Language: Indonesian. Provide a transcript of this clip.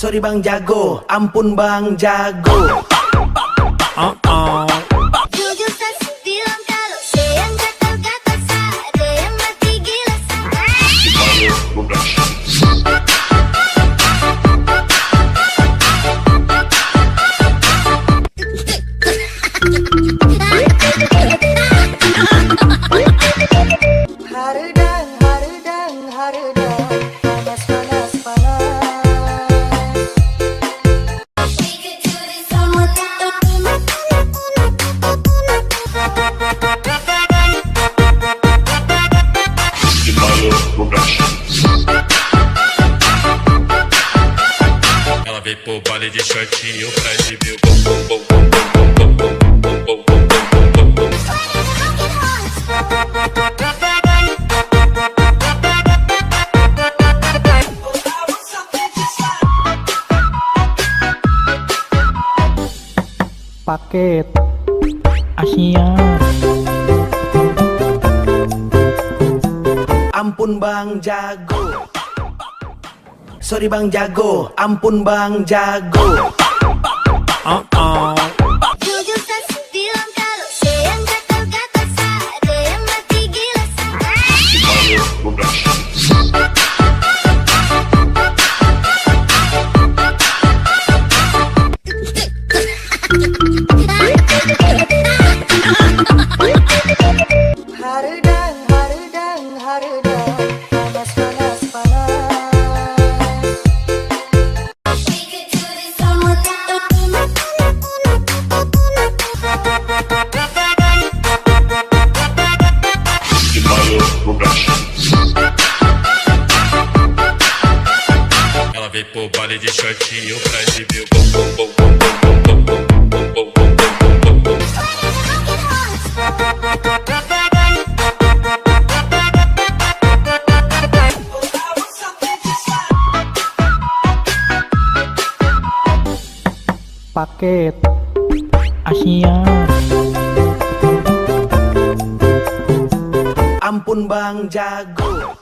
Sorry Bang Jago, ampun Bang Jago. Jujur kasih bilang kalau saya yang gatal-gatal, ada yang mati gila Haredang, haredang, haredang, panas, panas, panas. Ela veio pro baile de shortinho pra exibir o bom, bom, bom, bom, bom, bom, bom, bom, bom, bom. Paket Asia. Ampun Bang Jago. Sorry Bang Jago, ampun Bang Jago. Jujur kasih bilang kalau saya yang gatal-gatal, ada yang mati gila Haredang, haredang, haredang, panas, panas, panas. Ela veio pro baile de shortinho pra exibir o bom, bom, bom, bom, bom, bom, bom, bom, bom, bom, bom, bom. Paket Asia. Ampun Bang Jago.